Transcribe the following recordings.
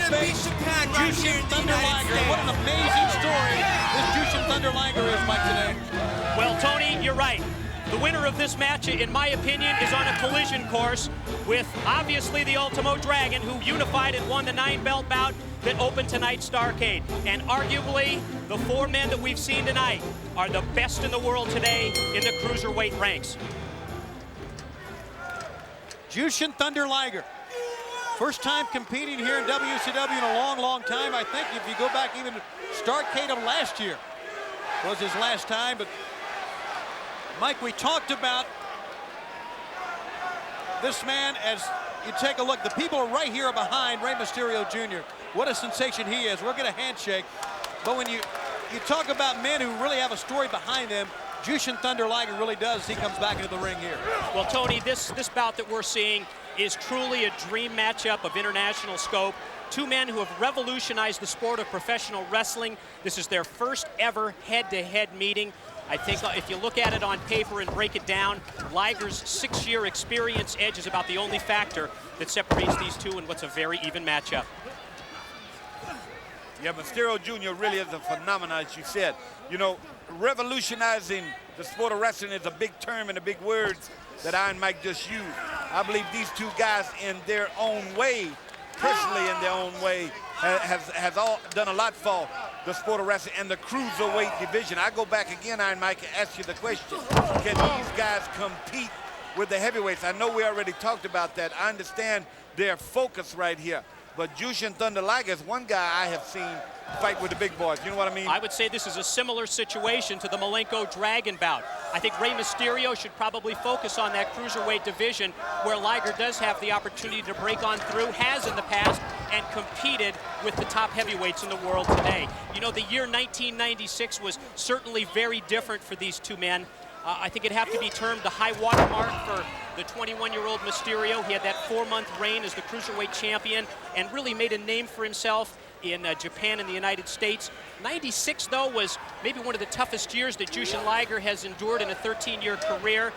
gonna beat the pack right here in the Thunder United Liger. What an States. amazing story this Jushin Thunder Liger is, Mike, today. Well, Tony, you're right. The winner of this match, in my opinion, is on a collision course with, obviously, the Ultimo Dragon, who unified and won the 9-belt bout that opened tonight's Starrcade. And arguably, the 4 men that we've seen tonight are the best in the world today in the cruiserweight ranks. Jushin Thunder Liger. First time competing here in WCW in a long, long time. I think if you go back even to Starrcade of last year was his last time. But Mike, we talked about this man as you take a look. The people are right here behind Rey Mysterio Jr. What a sensation he is. We'll get a handshake. But when you talk about men who really have a story behind them, Jushin Thunder Liger really does as he comes back into the ring here. Well, Tony, this bout that we're seeing is truly a dream matchup of international scope. 2 men who have revolutionized the sport of professional wrestling. This is their first ever head-to-head meeting. I think if you look at it on paper and break it down, Liger's 6-year experience edge is about the only factor that separates these two in what's a very even matchup. Yeah, Mysterio Jr. really is a phenomenon, as you said. You know, revolutionizing the sport of wrestling is a big term and a big word that Iron Mike just used. I believe these 2 guys in their own way, personally in their own way, has all done a lot for the sport of wrestling and the cruiserweight division. I go back again, Iron Mike, and ask you the question, can these guys compete with the heavyweights? I know we already talked about that. I understand their focus right here. But Jushin Thunder Liger is one guy I have seen fight with the big boys. You know what I mean? I would say this is a similar situation to the Malenko Dragon bout. I think Rey Mysterio should probably focus on that cruiserweight division where Liger does have the opportunity to break on through, has in the past, and competed with the top heavyweights in the world today. You know, the year 1996 was certainly very different for these 2 men. I think it'd have to be termed the high water mark for the 21-year-old Mysterio. He had that 4-month reign as the cruiserweight champion and really made a name for himself in Japan and the United States. 96, though, was maybe one of the toughest years that Jushin Liger has endured in a 13-year career.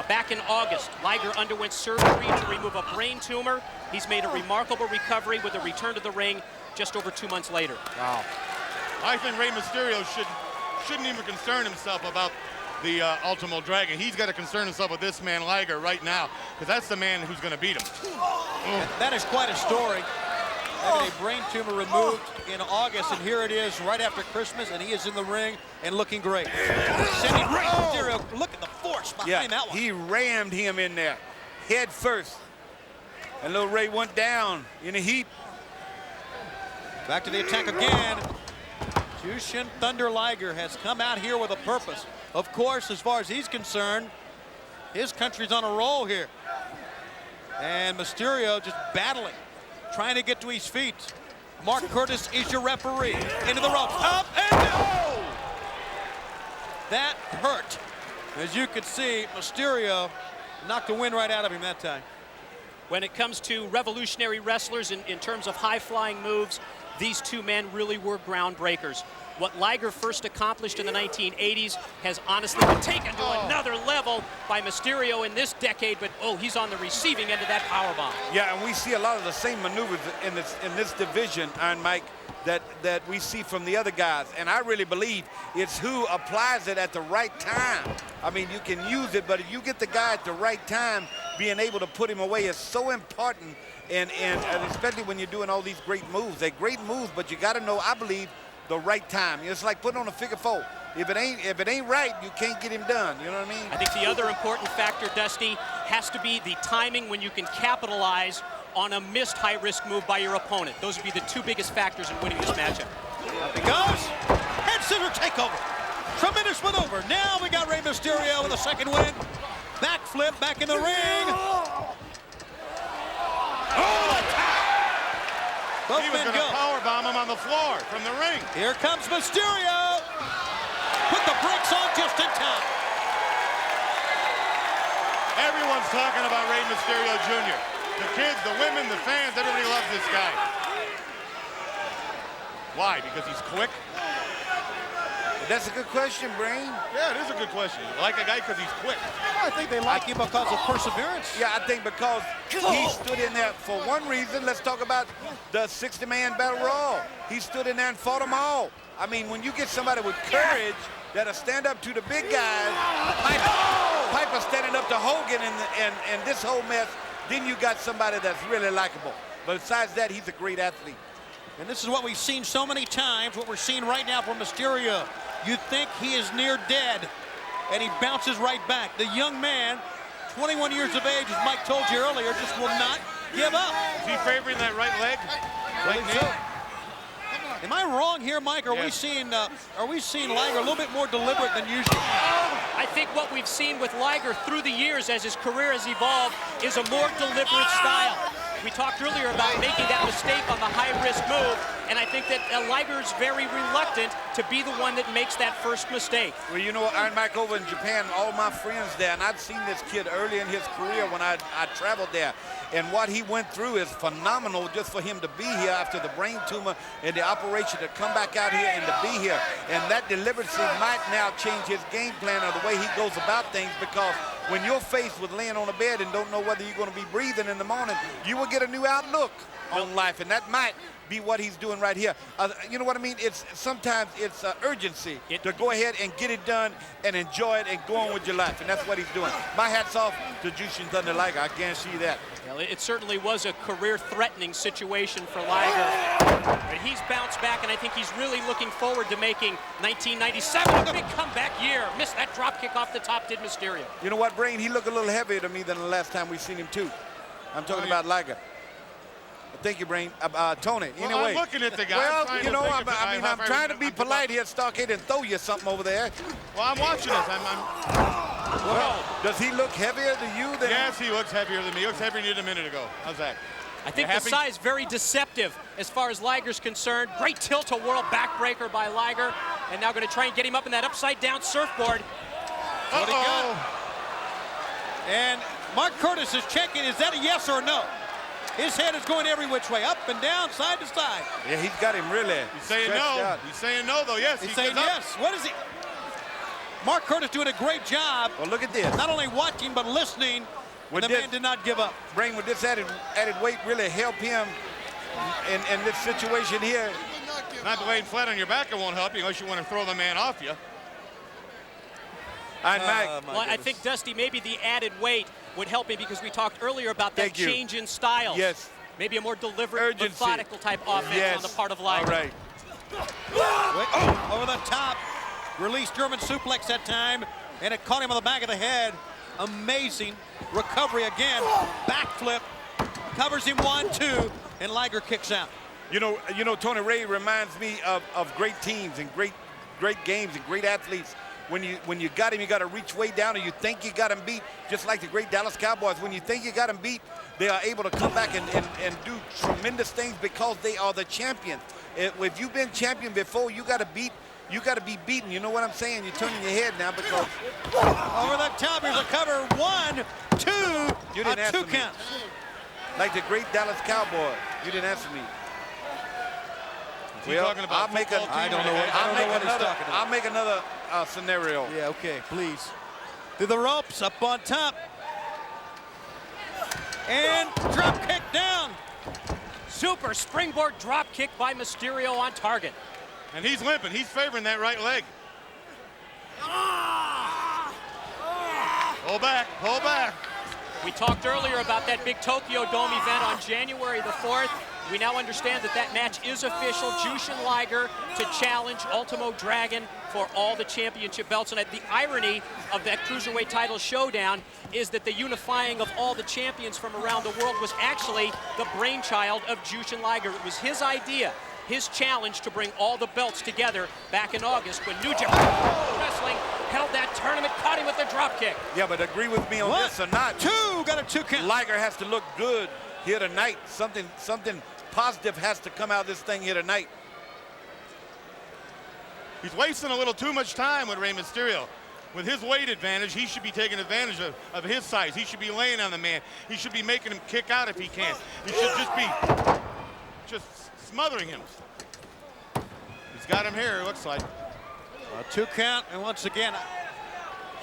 Back in August, Liger underwent surgery to remove a brain tumor. He's made a remarkable recovery with a return to the ring just over 2 months later. Wow. I think Rey Mysterio shouldn't even concern himself about the Ultimo Dragon. He's got to concern himself with this man Liger right now, because that's the man who's going to beat him. That is quite a story. Having a brain tumor removed in August, and here it is right after Christmas, and he is in the ring and looking great. Sending Rey Mysterio, look at the force behind that one. He rammed him in there, head first. And little Ray went down in a heap. Back to the attack again. Jushin Thunder Liger has come out here with a purpose. Of course, as far as he's concerned, his country's on a roll here. And Mysterio just battling, trying to get to his feet. Mark Curtis is your referee. Into the ropes, up and down. That hurt. As you can see, Mysterio knocked the wind right out of him that time. When it comes to revolutionary wrestlers in terms of high-flying moves, these 2 men really were groundbreakers. What Liger first accomplished in the 1980s has honestly been taken to another level by Mysterio in this decade, but he's on the receiving end of that powerbomb. Yeah, and we see a lot of the same maneuvers in this division, Iron Mike, that we see from the other guys. And I really believe it's who applies it at the right time. I mean, you can use it, but if you get the guy at the right time, being able to put him away is so important, and especially when you're doing all these great moves. They're great moves, but you got to know, I believe, the right time. It's like putting on a figure 4. If it ain't right, you can't get him done. You know what I mean? I think the other important factor, Dusty, has to be the timing when you can capitalize on a missed high-risk move by your opponent. Those would be the 2 biggest factors in winning this matchup. Up he goes. Head scissor takeover. Tremendous maneuver. Now we got Rey Mysterio with a second win. Backflip back in the ring. Both He was men going to go. powerbomb him on the floor from the ring. Here comes Mysterio. Put the brakes on just in time. Everyone's talking about Rey Mysterio Jr. The kids, the women, the fans, everybody loves this guy. Why? Because he's quick? That's a good question, Brain. Yeah, it is a good question. You like a guy because he's quick. I think they like him because of perseverance. Yeah, I think because he stood in there for one reason. Let's talk about the 60-man battle royal. He stood in there and fought them all. I mean, when you get somebody with courage that'll stand up to the big guys, Piper standing up to Hogan and this whole mess, then you got somebody that's really likable. But besides that, he's a great athlete. And this is what we've seen so many times, what we're seeing right now from Mysterio. You think he is near dead, and he bounces right back. The young man, 21 years of age, as Mike told you earlier, just will not give up. Is he favoring that right leg? Right So, knee? am I wrong here, Mike? Are we seeing Liger a little bit more deliberate than usual? I think what we've seen with Liger through the years as his career has evolved is a more deliberate style. We talked earlier about making that mistake on the high-risk move, and I think that Liger's very reluctant to be the one that makes that first mistake. Well, you know, Iron Mike over in Japan, all my friends there, and I'd seen this kid early in his career when I traveled there. And what he went through is phenomenal just for him to be here after the brain tumor and the operation to come back out here and to be here. And that deliberancy might now change his game plan or the way he goes about things, because when you're faced with laying on a bed and don't know whether you're going to be breathing in the morning, you will get a new outlook on life, and that might be what he's doing right here. You know what I mean? Sometimes it's urgency to go ahead and get it done and enjoy it and go on with your life, and that's what he's doing. My hat's off to Jushin Thunder Liger. I guarantee you that. Well, it certainly was a career-threatening situation for Liger. But he's bounced back, and I think he's really looking forward to making 1997 a big comeback year. Missed that drop kick off the top, did Mysterio. You know what, Brain? He looked a little heavier to me than the last time we've seen him, too. I'm talking about Liger. Thank you, Brain. Tony, anyway. Well, I'm looking at the guy. Well, you know, I'm trying to be polite here, Stockade, and throw you something over there. Well, I'm watching this. Well, does he look heavier to you than... Yes, he looks heavier than me. He looks heavier than you a minute ago. How's that? I think the size very deceptive as far as Liger's concerned. Great tilt-a-whirl backbreaker by Liger. And now going to try and get him up in that upside-down surfboard. What he got. And Mark Curtis is checking, is that a yes or a no? His head is going every which way, up and down, side to side. Yeah, he's got him really. He's saying no. Out. He's saying no, though. Yes, he's saying yes. What is he? Mark Curtis doing a great job. Well, look at this. Not only watching, but listening. The man did not give up. Brain, with this added weight really help him in this situation here. Not laying flat on your back, it won't help you unless you want to throw the man off you. Well, I think, Dusty, maybe the added weight would help him because we talked earlier about that change in style. Yes. Maybe a more deliberate, methodical type offense on the part of Liger. All right. Over the top. Released German suplex that time, and it caught him on the back of the head. Amazing recovery again. Backflip. Covers him 1-2, and Liger kicks out. You know, Tony Ray reminds me of great teams and great games and great athletes. When you got him, you got to reach way down, or you think you got him beat, just like the great Dallas Cowboys. When you think you got him beat, they are able to come back and do tremendous things because they are the champion. If you've been champion before, you got to be beaten. You know what I'm saying? You're turning your head now because... Over the top, here's a cover. 1, 2, you didn't answer 2 count. Like the great Dallas Cowboys. You didn't answer me. Well, talking about I don't know what he's talking about. I'll make another scenario. Yeah, okay, please. Through the ropes, up on top. And drop kick down. Super springboard drop kick by Mysterio on target. And he's limping. He's favoring that right leg. Pull back, pull back. We talked earlier about that big Tokyo Dome event on January the 4th. We now understand that match is official. Jushin Liger to challenge Ultimo Dragon for all the championship belts. And the irony of that Cruiserweight title showdown is that the unifying of all the champions from around the world was actually the brainchild of Jushin Liger. It was his idea, his challenge to bring all the belts together back in August when New Japan Wrestling held that tournament, caught him with the drop kick. Yeah, but agree with me on this or not. 2, got a 2 count. Liger has to look good here tonight. Something positive has to come out of this thing here tonight. He's wasting a little too much time with Rey Mysterio. With his weight advantage, he should be taking advantage of his size. He should be laying on the man. He should be making him kick out if he can. He should just smothering him. He's got him here, it looks like. A 2 count, and once again,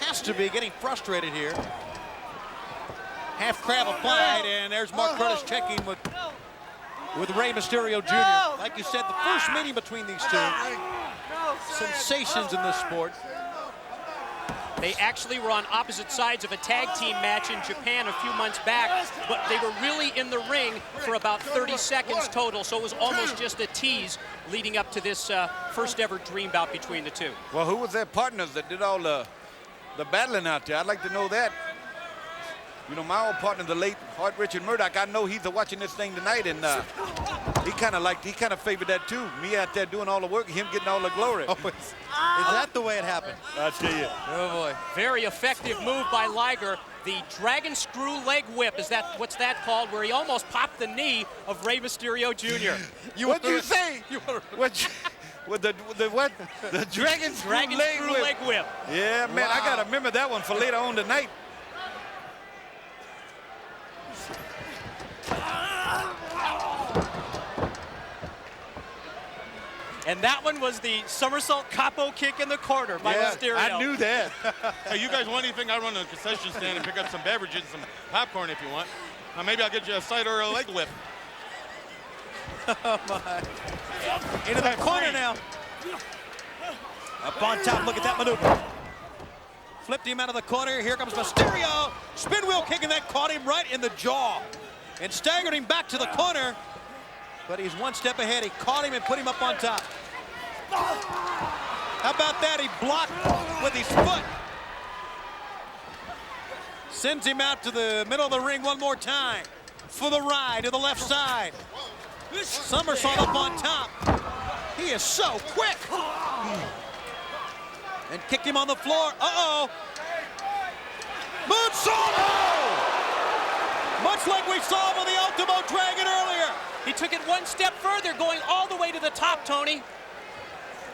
has to be getting frustrated here. Half crab applied, and there's Mark Curtis checking with Rey Mysterio Jr. Like you said, the first meeting between these two. Sensations in this sport. They actually were on opposite sides of a tag team match in Japan a few months back, but they were really in the ring for about 30 seconds total, so it was almost just a tease leading up to this first ever dream bout between the two. Well, who was their partners that did all the battling out there? I'd like to know that. You know, my old partner, the late Hart Richard Murdoch, I know he's watching this thing tonight, and he kind of favored that too. Me out there doing all the work, him getting all the glory. Oh, is that the way it happened? I tell you. Oh boy. Very effective move by Liger. The dragon screw leg whip, what's that called? Where he almost popped the knee of Rey Mysterio Jr. What'd you say? With the what? The dragon screw leg whip. Yeah, man, wow. I gotta remember that one for later on tonight. And that one was the somersault capo kick in the corner by Mysterio. I knew that. Hey, you guys want anything? I run to the concession stand and pick up some beverages, some popcorn if you want. Maybe I'll get you a side or a leg whip. Oh my. Into the corner now. Up on top, look at that maneuver. Flipped him out of the corner. Here comes Mysterio. Spin wheel kick, and that caught him right in the jaw. And staggered him back to the corner. But he's one step ahead. He caught him and put him up on top. How about that? He blocked with his foot. Sends him out to the middle of the ring one more time. For the ride to the left side. Somersault up on top. He is so quick. And kicked him on the floor. Uh-oh. Moonsault! Oh! Much like we saw with the Ultimo Dragon earlier. He took it one step further, going all the way to the top, Tony.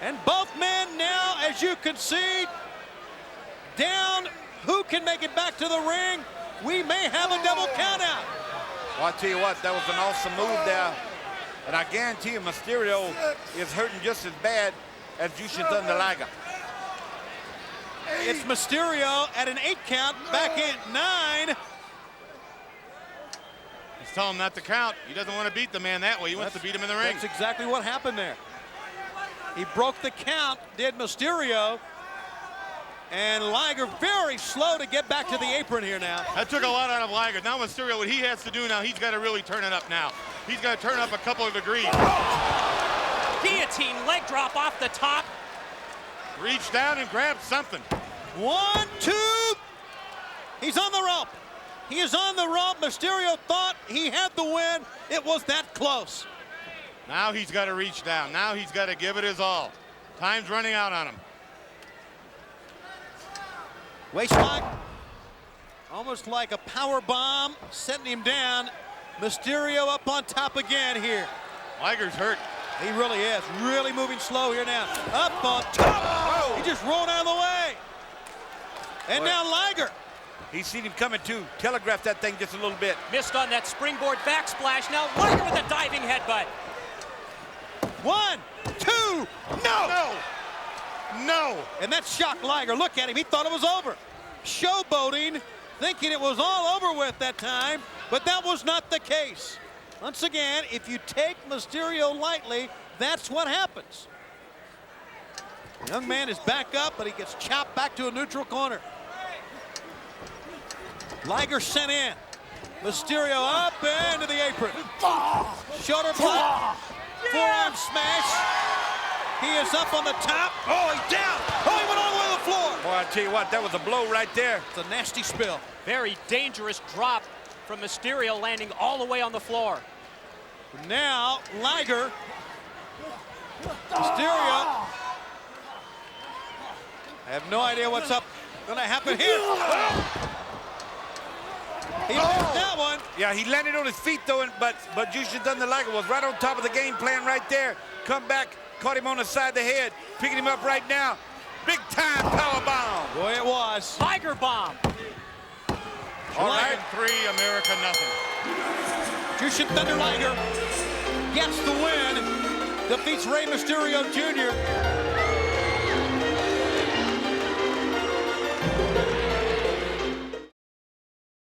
And both men now, as you can see, down. Who can make it back to the ring? We may have a double countout. Well, I tell you what, that was an awesome move there. And I guarantee you, Mysterio is hurting just as bad as Jushin Thunder Liger. It's Mysterio at an 8 count, back at 9. He's telling him not to count. He doesn't want to beat the man that way. He wants to beat him in the ring. That's exactly what happened there. He broke the count, did Mysterio. And Liger very slow to get back to the apron here now. That took a lot out of Liger. Now Mysterio, what he has to do now, he's got to really turn it up now. He's got to turn up a couple of degrees. Guillotine leg drop off the top. Reach down and grab something. 1, 2. He's on the rope. He is on the rope. Mysterio thought he had the win. It was that close. Now he's got to reach down. Now he's got to give it his all. Time's running out on him. Waistlock. Almost like a power bomb, setting him down. Mysterio up on top again here. Liger's hurt. He really is. Really moving slow here now. Up on top. Oh, he just rolled out of the way. And now Liger. He's seen him coming too. Telegraphed that thing just a little bit. Missed on that springboard backsplash. Now Liger with a diving headbutt. 1, 2, no! No! And that shocked Liger. Look at him. He thought it was over. Showboating, thinking it was all over with that time, but that was not the case. Once again, if you take Mysterio lightly, that's what happens. The young man is back up, but he gets chopped back to a neutral corner. Liger sent in. Mysterio up into the apron. Shoulder block. Forearm smash. He is up on the top. Oh, he's down. Oh, he went all the way to the floor. Boy, I tell you what, that was a blow right there. It's a nasty spill. Very dangerous drop from Mysterio, landing all the way on the floor. Now, Liger. Mysterio. I have no idea what's going to happen here. He missed that one. Yeah, he landed on his feet though, but Jushin Thunder Liger was right on top of the game plan right there. Come back, caught him on the side of the head, picking him up right now. Big time power bomb. Boy, it was. Liger bomb. All right, 3, America nothing. Jushin Thunder Liger gets the win. Defeats Rey Mysterio Jr.